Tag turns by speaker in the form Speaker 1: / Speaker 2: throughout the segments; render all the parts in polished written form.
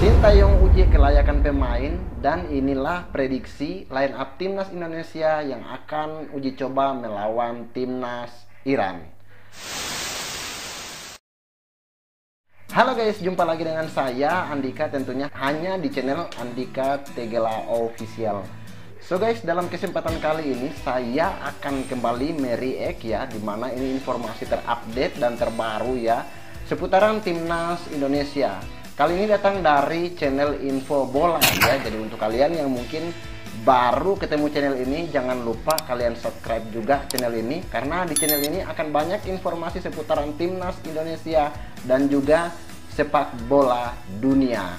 Speaker 1: Sintayong uji kelayakan pemain, dan inilah prediksi line up timnas Indonesia yang akan uji coba melawan timnas Iran. Halo guys, jumpa lagi dengan saya Andika, tentunya hanya di channel Andika Tegela Official. So guys, dalam kesempatan kali ini saya akan kembali mereact ya, dimana ini informasi terupdate dan terbaru ya seputaran timnas Indonesia. Kali ini datang dari channel Info Bola ya. Jadi untuk kalian yang mungkin baru ketemu channel ini, jangan lupa kalian subscribe juga channel ini, karena di channel ini akan banyak informasi seputaran timnas Indonesia dan juga sepak bola dunia.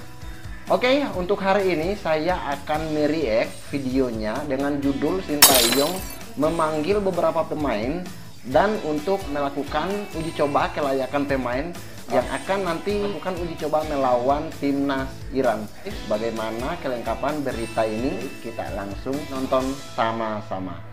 Speaker 1: Oke, untuk hari ini saya akan mereact videonya dengan judul Sintayong memanggil beberapa pemain dan untuk melakukan uji coba kelayakan pemain yang akan nanti melakukan uji coba melawan timnas Iran. Bagaimana kelengkapan berita ini? Kita langsung nonton sama-sama.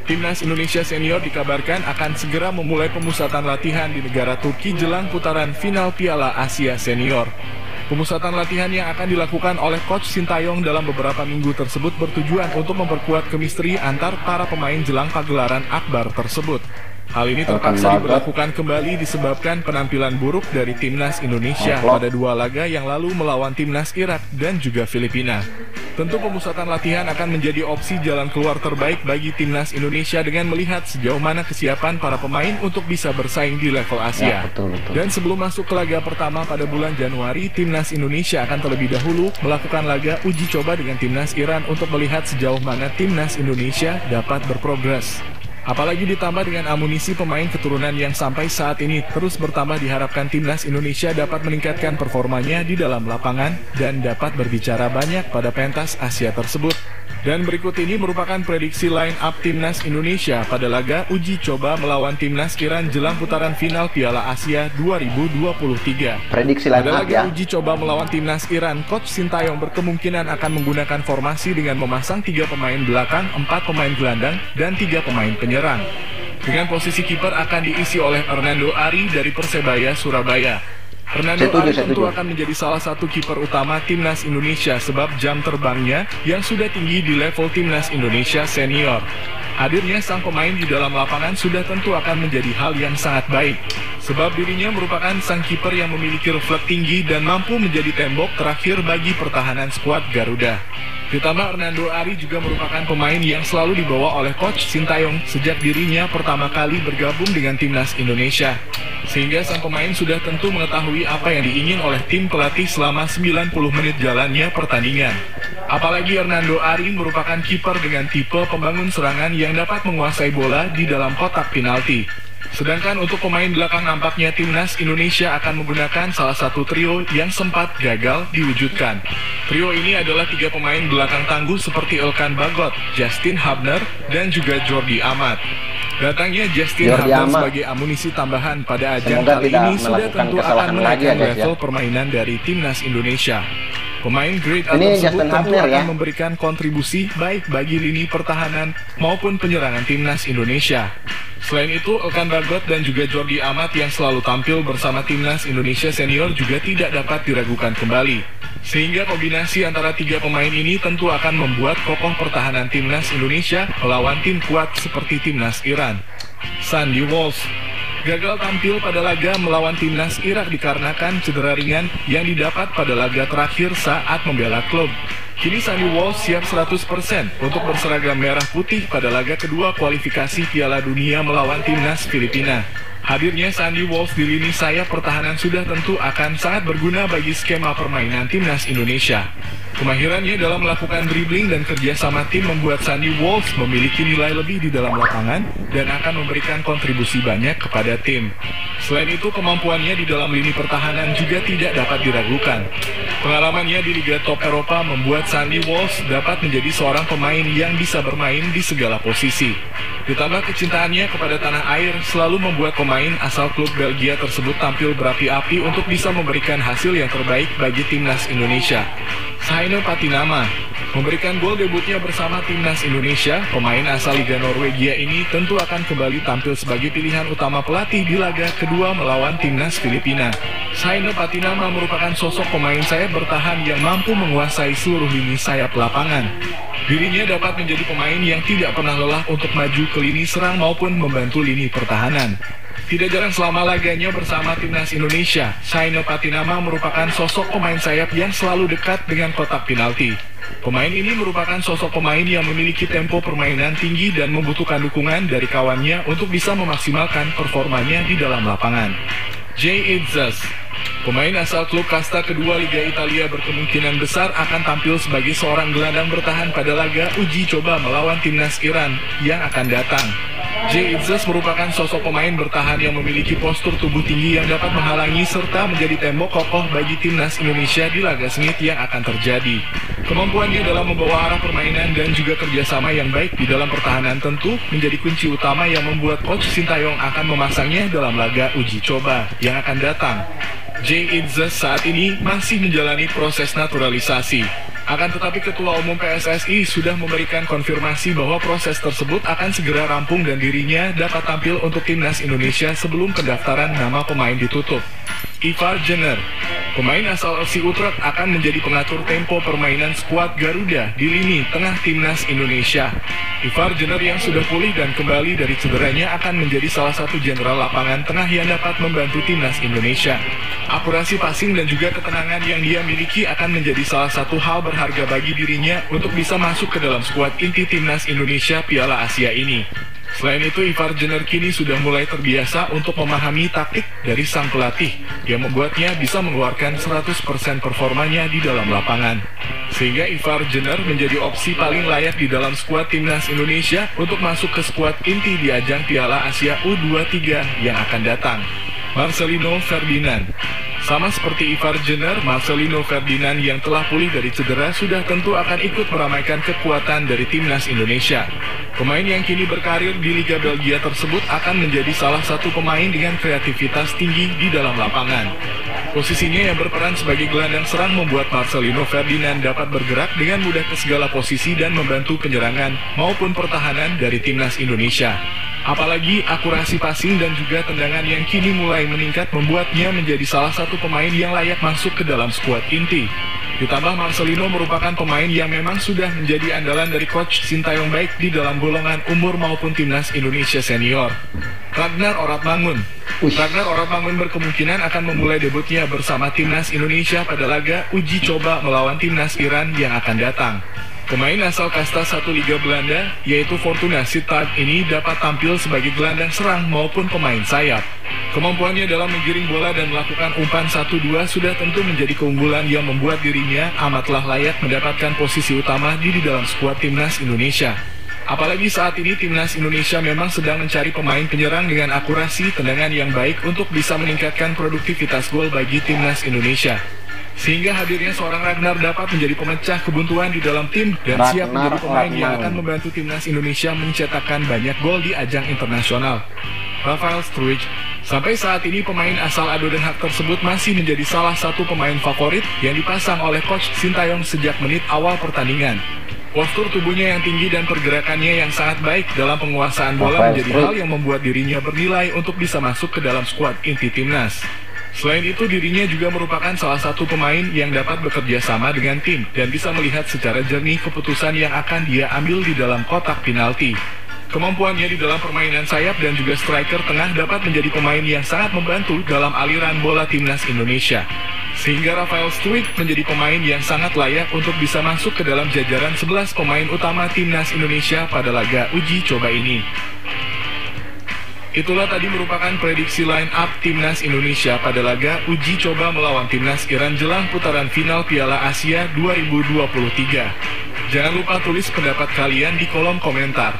Speaker 2: Timnas Indonesia Senior dikabarkan akan segera memulai pemusatan latihan di negara Turki jelang putaran final Piala Asia Senior. Pemusatan latihan yang akan dilakukan oleh Coach Sintayong dalam beberapa minggu tersebut bertujuan untuk memperkuat kemistri antar para pemain jelang pagelaran akbar tersebut. Hal ini terpaksa diberlakukan kembali disebabkan penampilan buruk dari timnas Indonesia pada dua laga yang lalu melawan timnas Irak dan juga Filipina. Tentu pemusatan latihan akan menjadi opsi jalan keluar terbaik bagi timnas Indonesia dengan melihat sejauh mana kesiapan para pemain untuk bisa bersaing di level Asia. Dan sebelum masuk ke laga pertama pada bulan Januari, timnas Indonesia akan terlebih dahulu melakukan laga uji coba dengan timnas Iran untuk melihat sejauh mana timnas Indonesia dapat berprogres. Apalagi ditambah dengan amunisi pemain keturunan yang sampai saat ini terus bertambah, diharapkan timnas Indonesia dapat meningkatkan performanya di dalam lapangan dan dapat berbicara banyak pada pentas Asia tersebut. Dan berikut ini merupakan prediksi line up timnas Indonesia pada laga uji coba melawan timnas Iran jelang putaran final Piala Asia 2023.
Speaker 1: Prediksi line up
Speaker 2: pada laga
Speaker 1: ya.
Speaker 2: Uji coba melawan timnas Iran, Coach Sintayong berkemungkinan akan menggunakan formasi dengan memasang 3 pemain belakang, 4 pemain gelandang, dan 3 pemain penyerang. Dengan posisi kiper akan diisi oleh Hernando Ari dari Persebaya Surabaya. Hernando Ari tentu akan menjadi salah satu kiper utama timnas Indonesia sebab jam terbangnya yang sudah tinggi di level timnas Indonesia senior. Hadirnya sang pemain di dalam lapangan sudah tentu akan menjadi hal yang sangat baik, sebab dirinya merupakan sang kiper yang memiliki refleks tinggi dan mampu menjadi tembok terakhir bagi pertahanan skuad Garuda. Ditambah Hernando Ari juga merupakan pemain yang selalu dibawa oleh Coach Sintayong sejak dirinya pertama kali bergabung dengan timnas Indonesia. Sehingga sang pemain sudah tentu mengetahui apa yang diingin oleh tim pelatih selama 90 menit jalannya pertandingan. Apalagi Hernando Ari merupakan kiper dengan tipe pembangun serangan yang dapat menguasai bola di dalam kotak penalti. Sedangkan untuk pemain belakang nampaknya timnas Indonesia akan menggunakan salah satu trio yang sempat gagal diwujudkan. Trio ini adalah 3 pemain belakang tangguh seperti Elkan Bagot, Justin Hubner, dan juga Jordi Amat. Datangnya Justin Hubner sebagai amunisi tambahan pada ajang kali ini sudah tentu akan menaikkan level permainan dari timnas Indonesia. Pemain grade A tersebut tentu akan memberikan kontribusi baik bagi lini pertahanan maupun penyerangan timnas Indonesia. Selain itu, Elkan Bagot dan juga Jordi Amat yang selalu tampil bersama timnas Indonesia senior juga tidak dapat diragukan kembali. Sehingga kombinasi antara 3 pemain ini tentu akan membuat kokoh pertahanan timnas Indonesia melawan tim kuat seperti timnas Iran. Sandy Walsh gagal tampil pada laga melawan timnas Irak dikarenakan cedera ringan yang didapat pada laga terakhir saat membela klub. Kini Sandy Walsh siap 100% untuk berseragam merah putih pada laga kedua kualifikasi Piala Dunia melawan timnas Filipina. Hadirnya Sandy Walsh di lini sayap pertahanan sudah tentu akan sangat berguna bagi skema permainan timnas Indonesia. Kemahirannya dalam melakukan dribbling dan kerjasama tim membuat Sandy Walsh memiliki nilai lebih di dalam lapangan dan akan memberikan kontribusi banyak kepada tim. Selain itu, kemampuannya di dalam lini pertahanan juga tidak dapat diragukan. Pengalamannya di Liga Top Eropa membuat Sandy Walsh dapat menjadi seorang pemain yang bisa bermain di segala posisi. Ditambah kecintaannya kepada tanah air selalu membuat pemain asal klub Belgia tersebut tampil berapi-api untuk bisa memberikan hasil yang terbaik bagi timnas Indonesia. Heine Patinama memberikan gol debutnya bersama timnas Indonesia. Pemain asal Liga Norwegia ini tentu akan kembali tampil sebagai pilihan utama pelatih di laga kedua melawan timnas Filipina. Heine Patinama merupakan sosok pemain sayap bertahan yang mampu menguasai seluruh lini sayap lapangan. Dirinya dapat menjadi pemain yang tidak pernah lelah untuk maju ke lini serang maupun membantu lini pertahanan. Tidak jarang selama laganya bersama timnas Indonesia, Heine Patinama merupakan sosok pemain sayap yang selalu dekat dengan kotak penalti. Pemain ini merupakan sosok pemain yang memiliki tempo permainan tinggi dan membutuhkan dukungan dari kawannya untuk bisa memaksimalkan performanya di dalam lapangan. Jay Itzas, pemain asal klub kasta kedua Liga Italia berkemungkinan besar akan tampil sebagai seorang gelandang bertahan pada laga uji coba melawan timnas Iran yang akan datang. Jay Itzas merupakan sosok pemain bertahan yang memiliki postur tubuh tinggi yang dapat menghalangi serta menjadi tembok kokoh bagi timnas Indonesia di laga sengit yang akan terjadi. Kemampuannya dalam membawa arah permainan dan juga kerjasama yang baik di dalam pertahanan tentu menjadi kunci utama yang membuat Coach Sintayong akan memasangnya dalam laga uji coba yang akan datang. Jay Itzas saat ini masih menjalani proses naturalisasi. Akan tetapi Ketua Umum PSSI sudah memberikan konfirmasi bahwa proses tersebut akan segera rampung dan dirinya dapat tampil untuk timnas Indonesia sebelum pendaftaran nama pemain ditutup. Ivar Jenner, pemain asal FC Utrecht akan menjadi pengatur tempo permainan skuad Garuda di lini tengah timnas Indonesia. Ivar Jenner yang sudah pulih dan kembali dari cederanya akan menjadi salah satu jenderal lapangan tengah yang dapat membantu timnas Indonesia. Akurasi passing dan juga ketenangan yang dia miliki akan menjadi salah satu hal berharga bagi dirinya untuk bisa masuk ke dalam skuad inti timnas Indonesia Piala Asia ini. Selain itu, Ivar Jenner kini sudah mulai terbiasa untuk memahami taktik dari sang pelatih yang membuatnya bisa mengeluarkan 100% performanya di dalam lapangan. Sehingga Ivar Jenner menjadi opsi paling layak di dalam skuad timnas Indonesia untuk masuk ke skuad inti di ajang Piala Asia U23 yang akan datang. Marcelino Ferdinand. Sama seperti Ivar Jenner, Marcelino Ferdinand yang telah pulih dari cedera sudah tentu akan ikut meramaikan kekuatan dari timnas Indonesia. Pemain yang kini berkarir di Liga Belgia tersebut akan menjadi salah satu pemain dengan kreativitas tinggi di dalam lapangan. Posisinya yang berperan sebagai gelandang serang membuat Marcelino Ferdinand dapat bergerak dengan mudah ke segala posisi dan membantu penyerangan maupun pertahanan dari timnas Indonesia. Apalagi akurasi passing dan juga tendangan yang kini mulai meningkat membuatnya menjadi salah satu pemain yang layak masuk ke dalam skuad inti. Ditambah Marcelino merupakan pemain yang memang sudah menjadi andalan dari Coach Sintayong baik di dalam golongan umur maupun timnas Indonesia senior. Ragnar Oratmangun. Ragnar Oratmangun berkemungkinan akan memulai debutnya bersama timnas Indonesia pada laga uji coba melawan timnas Iran yang akan datang. Pemain asal kasta 1 Liga Belanda, yaitu Fortuna Sittard ini dapat tampil sebagai gelandang serang maupun pemain sayap. Kemampuannya dalam menggiring bola dan melakukan umpan 1-2 sudah tentu menjadi keunggulan yang membuat dirinya amatlah layak mendapatkan posisi utama di dalam skuad timnas Indonesia. Apalagi saat ini timnas Indonesia memang sedang mencari pemain penyerang dengan akurasi tendangan yang baik untuk bisa meningkatkan produktivitas gol bagi timnas Indonesia. Sehingga hadirnya seorang Ragnar dapat menjadi pemecah kebuntuan di dalam tim dan siap menjadi pemain yang akan membantu timnas Indonesia mencetakkan banyak gol di ajang internasional. Rafael Struijk. Sampai saat ini pemain asal ADO Den Haag tersebut masih menjadi salah satu pemain favorit yang dipasang oleh Coach Sintayong sejak menit awal pertandingan. Postur tubuhnya yang tinggi dan pergerakannya yang sangat baik dalam penguasaan bola menjadi hal yang membuat dirinya bernilai untuk bisa masuk ke dalam skuad inti timnas. Selain itu, dirinya juga merupakan salah satu pemain yang dapat bekerja sama dengan tim dan bisa melihat secara jernih keputusan yang akan dia ambil di dalam kotak penalti. Kemampuannya di dalam permainan sayap dan juga striker tengah dapat menjadi pemain yang sangat membantu dalam aliran bola timnas Indonesia. Sehingga Rafael Struijk menjadi pemain yang sangat layak untuk bisa masuk ke dalam jajaran 11 pemain utama timnas Indonesia pada laga uji coba ini. Itulah tadi merupakan prediksi line up timnas Indonesia pada laga uji coba melawan timnas Iran jelang putaran final Piala Asia 2023. Jangan lupa tulis pendapat kalian di kolom komentar.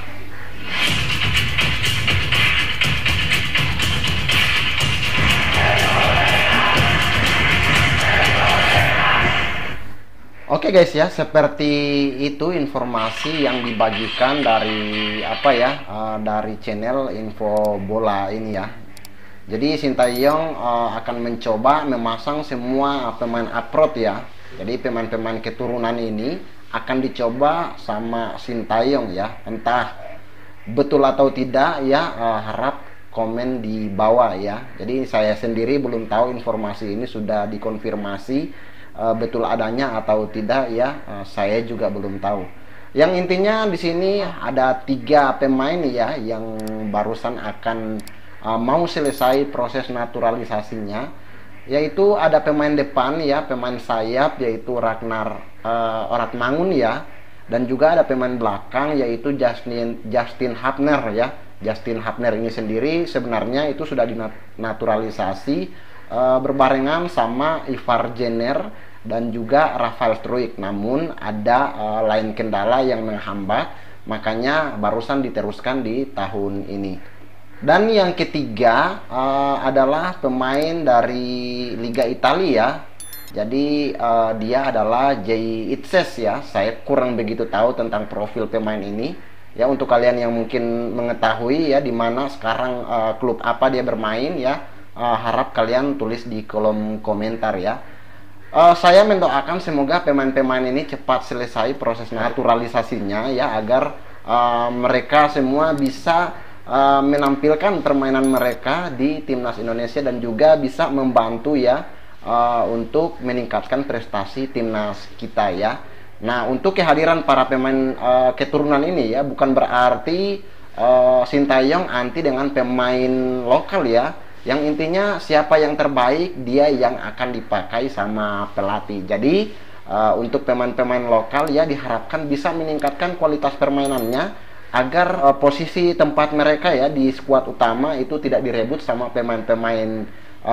Speaker 1: Oke guys ya, seperti itu informasi yang dibagikan dari dari channel info bola ini ya. Jadi Sintayong akan mencoba memasang semua pemain abroad ya. Jadi pemain-pemain keturunan ini akan dicoba sama Sintayong ya. Entah betul atau tidak ya, harap komen di bawah ya. Jadi saya sendiri belum tahu informasi ini sudah dikonfirmasi betul adanya atau tidak ya, saya juga belum tahu. Yang intinya di sini ada 3 pemain ya yang barusan akan mau selesai proses naturalisasinya, yaitu ada pemain depan ya, pemain sayap yaitu Ragnar Oratmangun ya, dan juga ada pemain belakang yaitu Justin Hapner ya. Justin Hapner ini sendiri sebenarnya itu sudah dinaturalisasi berbarengan sama Ivar Jenner dan juga Rafael Struijk, namun ada lain kendala yang menghambat, makanya barusan diteruskan di tahun ini. Dan yang ketiga adalah pemain dari Liga Italia. Jadi dia adalah Jay Itzes ya. Saya kurang begitu tahu tentang profil pemain ini. Ya, untuk kalian yang mungkin mengetahui ya di mana sekarang klub apa dia bermain ya, harap kalian tulis di kolom komentar ya. Saya mendoakan semoga pemain-pemain ini cepat selesai proses naturalisasinya ya, agar mereka semua bisa menampilkan permainan mereka di timnas Indonesia dan juga bisa membantu ya untuk meningkatkan prestasi timnas kita ya. Nah, untuk kehadiran para pemain keturunan ini ya bukan berarti Sintayong anti dengan pemain lokal ya. Yang intinya siapa yang terbaik dia yang akan dipakai sama pelatih. Jadi untuk pemain-pemain lokal ya diharapkan bisa meningkatkan kualitas permainannya agar posisi tempat mereka ya di skuad utama itu tidak direbut sama pemain-pemain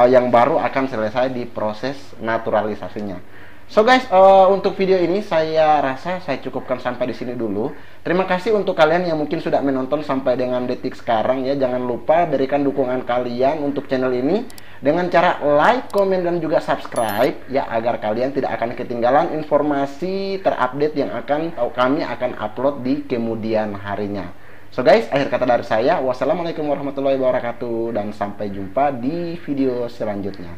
Speaker 1: yang baru akan selesai di proses naturalisasinya. So guys, untuk video ini saya rasa saya cukupkan sampai di sini dulu. Terima kasih untuk kalian yang mungkin sudah menonton sampai dengan detik sekarang ya. Jangan lupa berikan dukungan kalian untuk channel ini dengan cara like, komen, dan juga subscribe ya, agar kalian tidak akan ketinggalan informasi terupdate yang kami akan upload di kemudian harinya. So guys, akhir kata dari saya, wassalamualaikum warahmatullahi wabarakatuh, dan sampai jumpa di video selanjutnya.